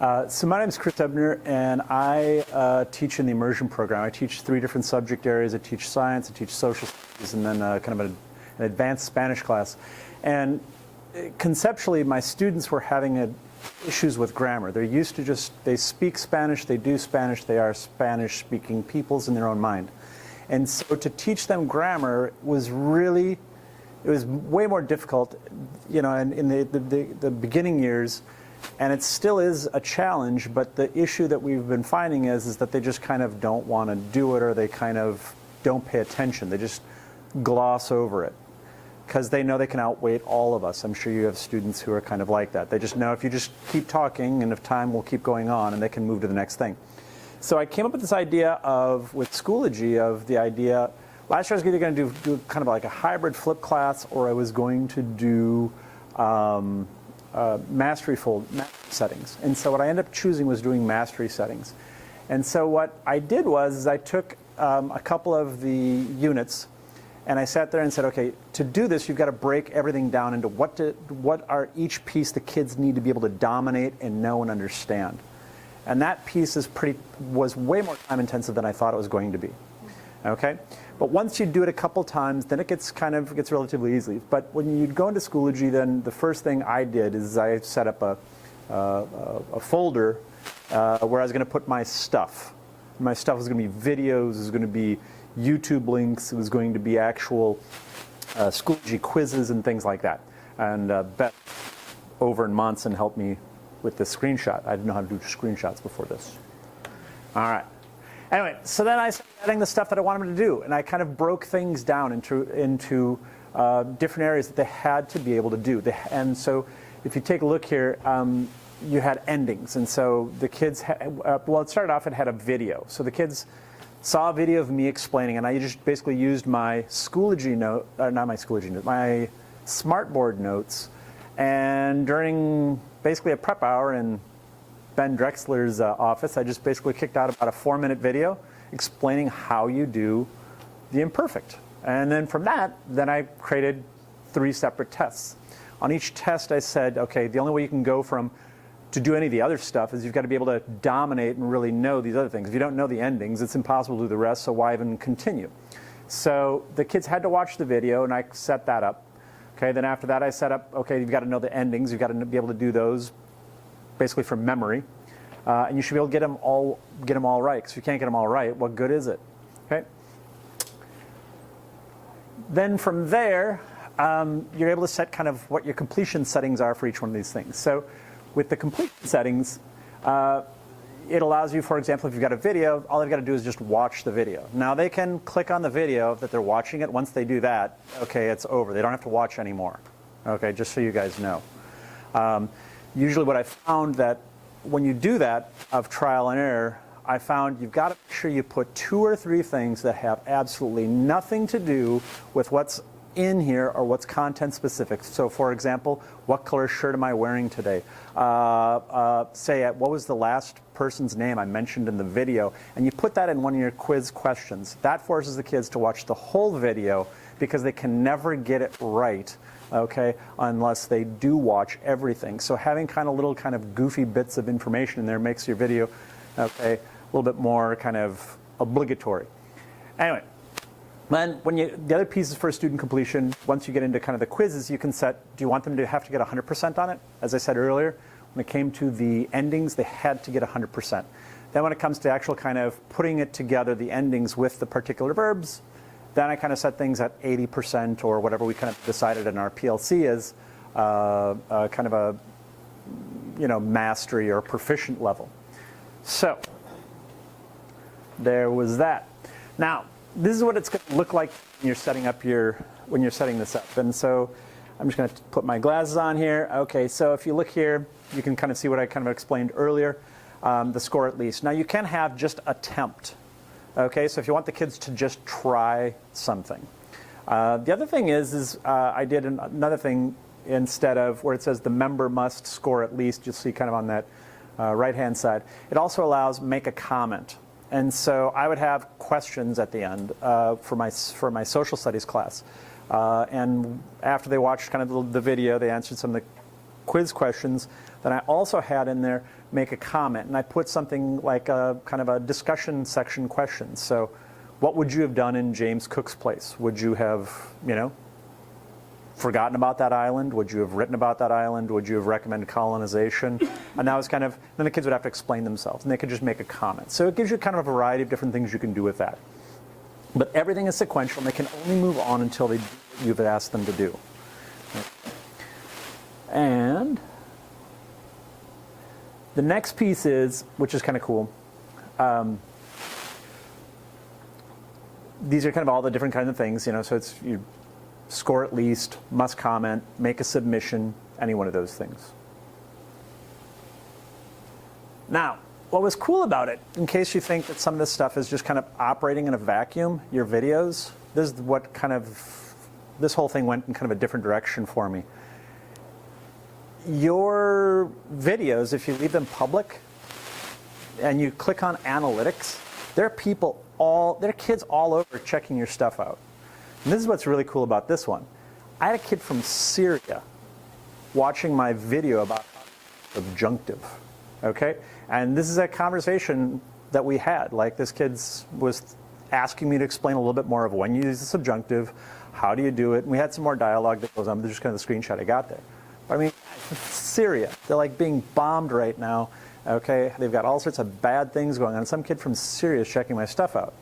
So my name is Chris Ebner, and I teach in the immersion program. I teach 3 different subject areas. I teach science, I teach social studies, and then kind of an advanced Spanish class. And conceptually, my students were having issues with grammar. They're used to they speak Spanish, they do Spanish, they are Spanish-speaking peoples in their own mind. And so to teach them grammar was really, it was way more difficult, you know, in the beginning years. And it still is a challenge, but the issue that we've been finding is that they just kind of don't want to do it, or they kind of don't pay attention. They just gloss over it because they know they can outweigh all of us. I'm sure you have students who are kind of like that. They just know if you just keep talking, and if time will keep going on, and they can move to the next thing. So I came up with this idea with Schoology, last year I was either going to do kind of like a hybrid flip class, or I was going to do mastery settings. And so what I ended up choosing was doing mastery settings. And so what I did was I took a couple of the units, and I sat there and said, okay, to do this, you've got to break everything down into what are each piece the kids need to be able to dominate and know and understand. And that piece was way more time intensive than I thought it was going to be. Okay? But once you do it a couple times, then it gets relatively easy. But when you go into Schoology, then the first thing I did is I set up a folder where I was going to put my stuff. My stuff was going to be videos, it was going to be YouTube links, it was going to be actual Schoology quizzes and things like that. And Beth over in Monson helped me with this screenshot. I didn't know how to do screenshots before this. All right. Anyway, so then I started adding the stuff that I wanted them to do, and I kind of broke things down into different areas that they had to be able to do. And so if you take a look here, you had endings. And so the kids, well, it started off, it had a video. So the kids saw a video of me explaining, and I just basically used my Schoology note, not my Schoology note, my Smartboard notes. And during basically a prep hour in Ben Drexler's office, I just basically kicked out about a 4-minute video explaining how you do the imperfect. And then from that, then I created 3 separate tests. On each test I said, okay, the only way you can go to do any of the other stuff is you've got to be able to dominate and really know these other things. If you don't know the endings, it's impossible to do the rest, so why even continue? So the kids had to watch the video, and I set that up. Okay, then after that I set up, okay, you've got to know the endings, you've got to be able to do those basically from memory. And you should be able to get them all right, because if you can't get them all right, what good is it? Okay. Then from there, you're able to set kind of what your completion settings are for each one of these things. So with the completion settings, it allows you, for example, if you've got a video, all they've got to do is just watch the video. Now they can click on the video that they're watching it. Once they do that, okay, it's over. They don't have to watch anymore. Okay, just so you guys know. Usually what I found that when you do that of trial and error, I found you've got to make sure you put 2 or 3 things that have absolutely nothing to do with what's in here or what's content specific. So for example, what color shirt am I wearing today? What was the last person's name I mentioned in the video? And you put that in one of your quiz questions. That forces the kids to watch the whole video, because they can never get it right, okay, unless they do watch everything. So having little goofy bits of information in there makes your video, okay, a little bit more kind of obligatory. Anyway, then the other pieces for student completion, once you get into kind of the quizzes, you can set, do you want them to have to get 100% on it? As I said earlier, when it came to the endings, they had to get 100%. Then when it comes to actual kind of putting it together, the endings with the particular verbs, then I kind of set things at 80% or whatever we kind of decided in our PLC as kind of a, mastery or proficient level. So there was that. Now, this is what it's going to look like when you're setting this up. And so I'm just going to put my glasses on here. Okay, so if you look here, you can kind of see what I kind of explained earlier, the score at least. Now you can have just attempt. Okay, so if you want the kids to just try something. The other thing is I did another thing instead of where it says the member must score at least. You'll see kind of on that right-hand side. It also allows make a comment. And so I would have questions at the end for my social studies class. And after they watched kind of the video, they answered some of the quiz questions. Then I also had in there make a comment, and I put something like a kind of a discussion section question. So, what would you have done in James Cook's place? Would you have, forgotten about that island? Would you have written about that island? Would you have recommended colonization? And that was kind of, then the kids would have to explain themselves, and they could just make a comment. So it gives you kind of a variety of different things you can do with that. But everything is sequential, and they can only move on until they do what you've asked them to do. And the next piece is, which is kind of cool, these are kind of all the different kinds of things, so it's you score at least, must comment, make a submission, any one of those things. Now, what was cool about it, in case you think that some of this stuff is just kind of operating in a vacuum, your videos, this is what kind of, this whole thing went in kind of a different direction for me. Your videos, if you leave them public and you click on analytics, there are kids all over checking your stuff out. And this is what's really cool about this one. I had a kid from Syria watching my video about subjunctive, okay? And this is a conversation that we had. Like, this kid was asking me to explain a little bit more of when you use the subjunctive, how do you do it? And we had some more dialogue that goes on, but there's just kind of the screenshot I got there. But I mean, Syria, they're like being bombed right now, okay? They've got all sorts of bad things going on. Some kid from Syria is checking my stuff out.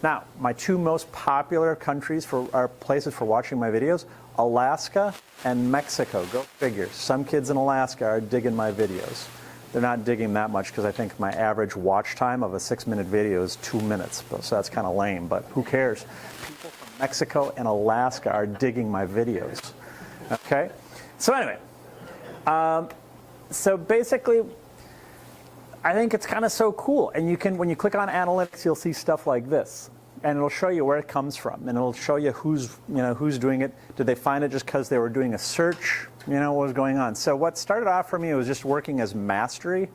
Now, my two most popular countries are places for watching my videos, Alaska and Mexico. Go figure. Some kids in Alaska are digging my videos. They're not digging that much because I think my average watch time of a 6-minute video is 2 minutes. So that's kind of lame, but who cares? People from Mexico and Alaska are digging my videos. Okay? So anyway, so basically, I think it's kind of so cool. And you can, when you click on analytics, you'll see stuff like this. And it'll show you where it comes from. And it'll show you who's doing it. Did they find it just because they were doing a search? What was going on? So what started off for me was just working as mastery.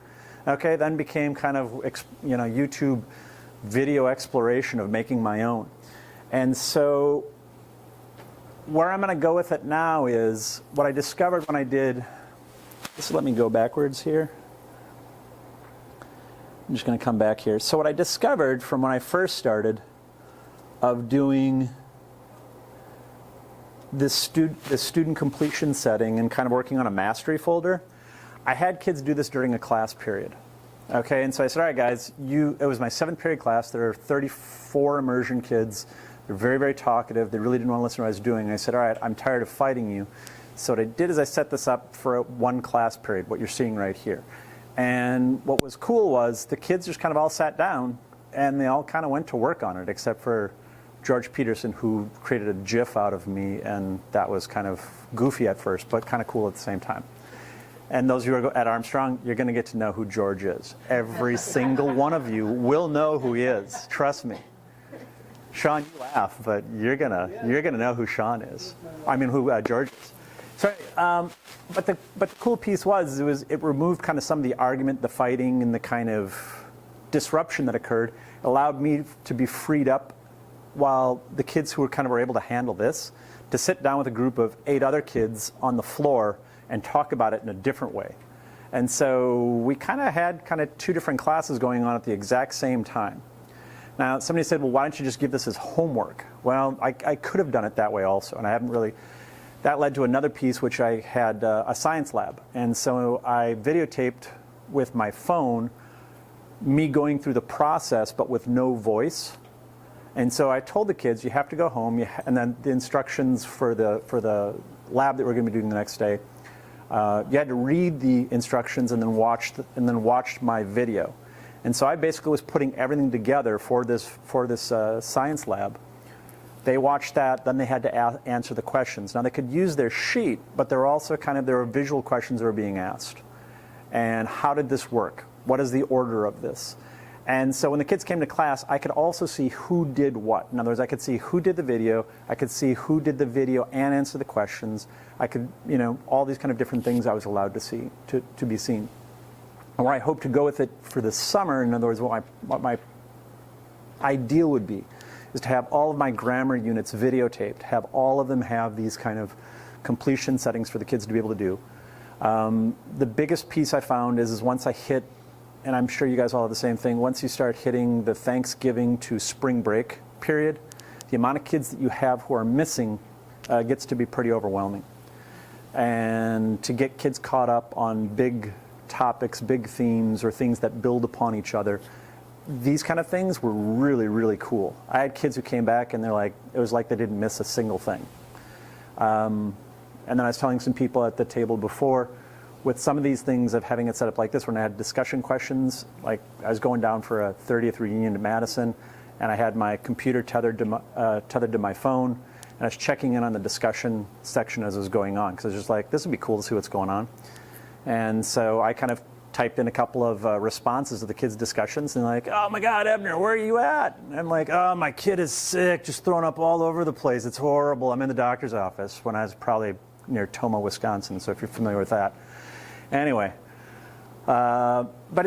Okay, then became kind of, YouTube video exploration of making my own. And so where I'm going to go with it now is what I discovered when I did, just let me go backwards here. I'm just going to come back here. So what I discovered from when I first started of doing this student completion setting and kind of working on a mastery folder, I had kids do this during a class period. Okay, and so I said, all right, guys, it was my 7th period class. There are 34 immersion kids. They're very, very talkative. They really didn't want to listen to what I was doing. And I said, all right, I'm tired of fighting you. So what I did is I set this up for one class period, what you're seeing right here. And what was cool was the kids just kind of all sat down and they all kind of went to work on it, except for George Peterson, who created a GIF out of me, and that was kind of goofy at first, but kind of cool at the same time. And those of you who are at Armstrong, you're going to get to know who George is. Every single one of you will know who he is. Trust me. Sean, you laugh, but you're gonna know who Sean is. I mean, who George is. Sorry, but the cool piece was it removed kind of some of the argument, the fighting, and the kind of disruption that occurred. It allowed me to be freed up, while the kids who were able to handle this, to sit down with a group of 8 other kids on the floor and talk about it in a different way. And so we kind of had 2 different classes going on at the exact same time. Now, somebody said, well, why don't you just give this as homework? Well, I could have done it that way also, and I haven't really. That led to another piece, which I had a science lab. And so I videotaped with my phone me going through the process, but with no voice. And so I told the kids, you have to go home, and then the instructions for the lab that we're going to be doing the next day, you had to read the instructions and then watch my video. And so I basically was putting everything together for this science lab. They watched that, then they had to answer the questions. Now they could use their sheet, but there were also there were visual questions that were being asked. And how did this work? What is the order of this? And so when the kids came to class, I could also see who did what. In other words, I could see who did the video, I could see who did the video and answer the questions. I could, all these kind of different things I was allowed to see, to be seen. And where I hope to go with it for the summer, in other words, what my ideal would be, is to have all of my grammar units videotaped, have all of them have these kind of completion settings for the kids to be able to do. The biggest piece I found is once I hit, and I'm sure you guys all have the same thing, once you start hitting the Thanksgiving to spring break period, the amount of kids that you have who are missing gets to be pretty overwhelming. And to get kids caught up on big topics, big themes, or things that build upon each other, these kind of things were really, really cool. I had kids who came back and they're like, it was like they didn't miss a single thing. And then I was telling some people at the table before, with some of these things of having it set up like this, when I had discussion questions, like I was going down for a 30th reunion to Madison, and I had my computer tethered to my phone, and I was checking in on the discussion section as it was going on, because I was just like, this would be cool to see what's going on. And so I kind of typed in a couple of responses to the kids' discussions, and like, oh my God, Ebner, where are you at? And I'm like, oh, my kid is sick, just throwing up all over the place. It's horrible. I'm in the doctor's office, when I was probably near Tomah, Wisconsin, so if you're familiar with that. Anyway, but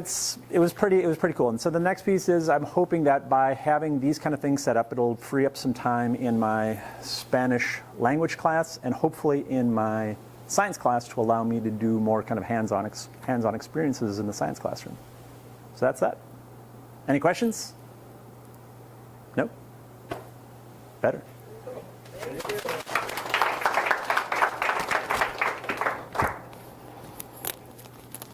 it was pretty cool. And so the next piece is I'm hoping that by having these kind of things set up, it'll free up some time in my Spanish language class and hopefully in my science class to allow me to do more kind of hands-on experiences in the science classroom. So that's that. Any questions? Nope? Better.